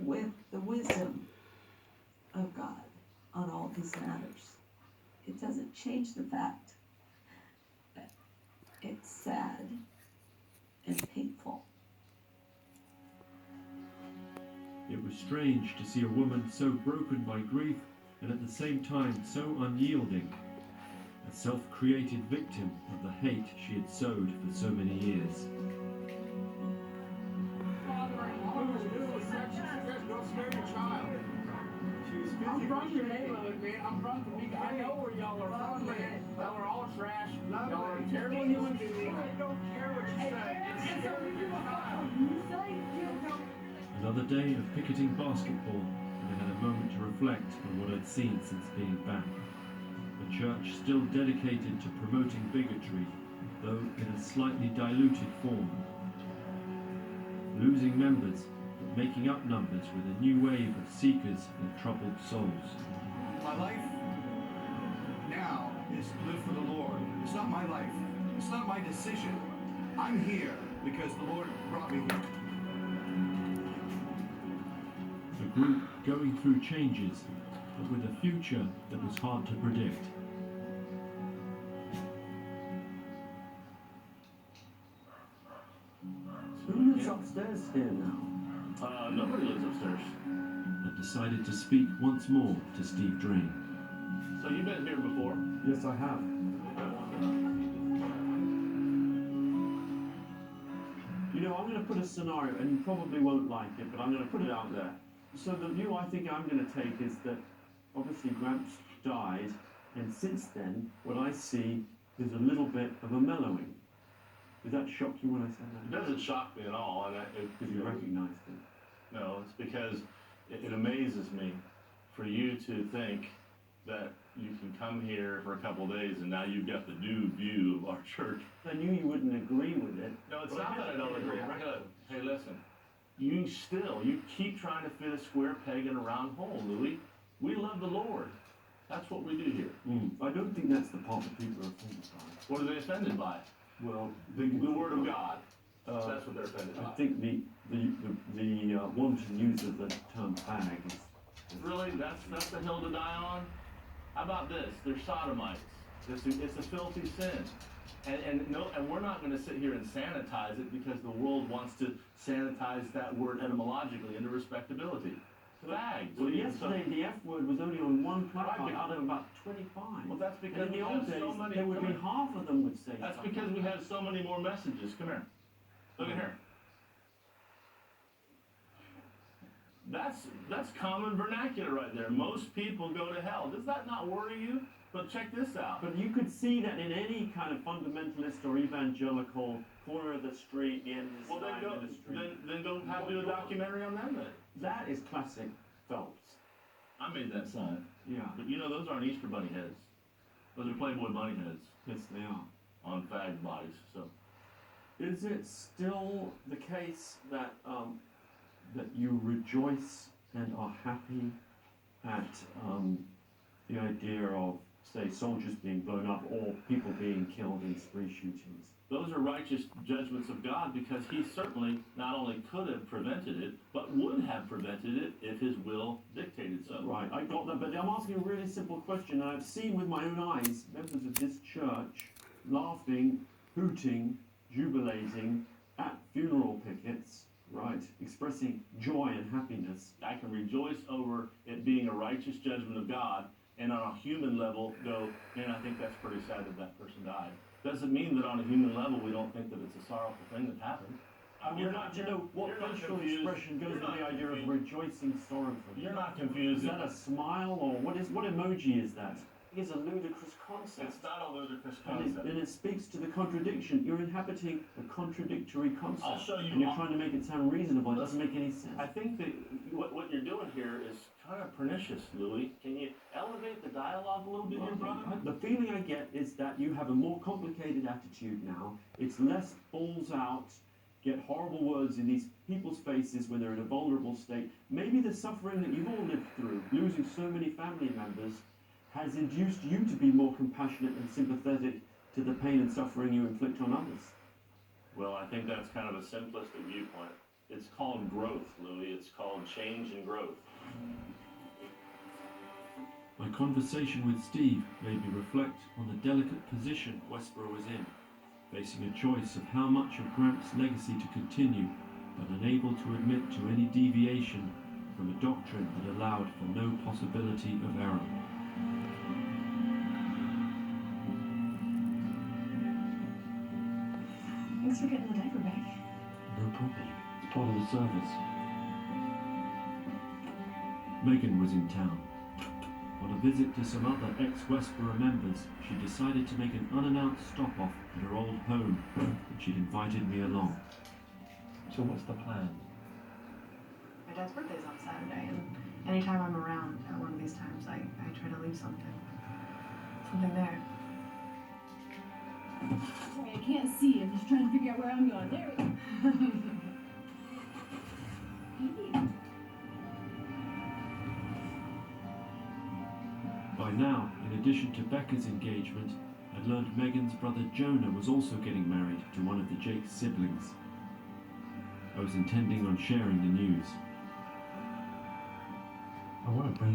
with the wisdom of God on all these matters. It doesn't change the fact that it's sad and painful. It was strange to see a woman so broken by grief and at the same time so unyielding, a self-created victim of the hate she had sowed for so many years. I'm from your neighborhood, man. I'm from Topeka. I know where y'all are from, man. Y'all are all trash. Y'all are terrible human beings. I don't care what you say. You're scared of your child. Another day of picketing basketball, and I had a moment to reflect on what I'd seen since being back. A church still dedicated to promoting bigotry, though in a slightly diluted form. Losing members, but making up numbers with a new wave of seekers and troubled souls. My life now is to live for the Lord. It's not my life. It's not my decision. I'm here because the Lord brought me here. A group going through changes, but with a future that was hard to predict. Who lives upstairs here now? Nobody lives upstairs. I decided to speak once more to Steve Drain. So you've been here before? Yes, I have. You know, I'm going to put a scenario, and you probably won't like it, but I'm going to put it out there. So the view I think I'm going to take is that obviously Gramps died, and since then, what I see is a little bit of a mellowing. Did that shock you when I said It that? doesn't shock me at all. And Because you recognized it. No, it's because it amazes me for you to think that you can come here for a couple of days and now you've got the new view of our church. I knew you wouldn't agree with it. No, it's not that I don't agree. Hey, listen. You keep trying to fit a square peg in a round hole, Louis. We love the Lord. That's what we do here. I don't think that's the part that people are offended by. What are they offended by? Well, The Word of God. That's what they're offended by. I think the wanton use of the term fag is... Really? That's the hill to die on? How about this? They're sodomites. It's a filthy sin. And we're not going to sit here and sanitize it because the world wants to sanitize that word etymologically into respectability. Fags. Well, yesterday the F word was only on one platform out of about 25. Well, that's because in we the have old days, so many. there would be half of them would say That's something. because we have so many more messages. Come here. Look at here. That's common vernacular right there. Most people go to hell. Does that not worry you? But check this out. But you could see that in any kind of fundamentalist or evangelical corner of the street, the end of the street. Then go do a documentary on them then. That is classic Phelps. I made that sign. Yeah. But you know those aren't Easter bunny heads. Those are Playboy bunny heads Yes, they are. on fag bodies. So Is it still the case that that you rejoice and are happy at the idea of, say, soldiers being blown up or people being killed in spree shootings? those are righteous judgments of God because he certainly not only could have prevented it, but would have prevented it if his will dictated so. Right, I got that, but I'm asking a really simple question, and I've seen with my own eyes members of this church laughing, hooting, jubilating at funeral pickets, right, expressing joy and happiness. I can rejoice over it being a righteous judgment of God, and on a human level go, man, I think that's pretty sad that that person died. Doesn't mean that on a human level we don't think that it's a sorrowful thing that happened. You're not, you know, what facial expression goes with the idea of rejoicing sorrowfully? You're not confused. Is that a smile, or what emoji is that? It's a ludicrous concept. It's not a ludicrous And concept. it speaks to the contradiction. You're inhabiting a contradictory concept. I'll show you. And you're trying to make it sound reasonable. It doesn't make any sense. I think that what you're doing here is kind of pernicious, Louis. Can you elevate the dialogue a little bit here, brother? The feeling I get is that you have a more complicated attitude now. It's less balls out, get horrible words in these people's faces when they're in a vulnerable state. Maybe the suffering that you've all lived through, losing so many family members, has induced you to be more compassionate and sympathetic to the pain and suffering you inflict on others. Well, I think that's kind of a simplistic viewpoint. It's called growth, Louis. It's called on change and growth. My conversation with Steve made me reflect on the delicate position Westboro was in, facing a choice of how much of Gramps' legacy to continue, but unable to admit to any deviation from a doctrine that allowed for no possibility of error. Thanks for getting the diaper back. No problem. It's part of the service. Megan was in town. On a visit to some other ex-Westboro members, she decided to make an unannounced stop-off at her old home, and she'd invited me along. So what's the plan? My dad's birthday's on Saturday, and anytime I'm around at one of these times, I try to leave something. Something there. Sorry, I can't see. I'm just trying to figure out where I'm going. There we go. Hey. By now, in addition to Becca's engagement, I'd learned Megan's brother Jonah was also getting married to one of the Jakes siblings. I was intending on sharing the news. I want to bring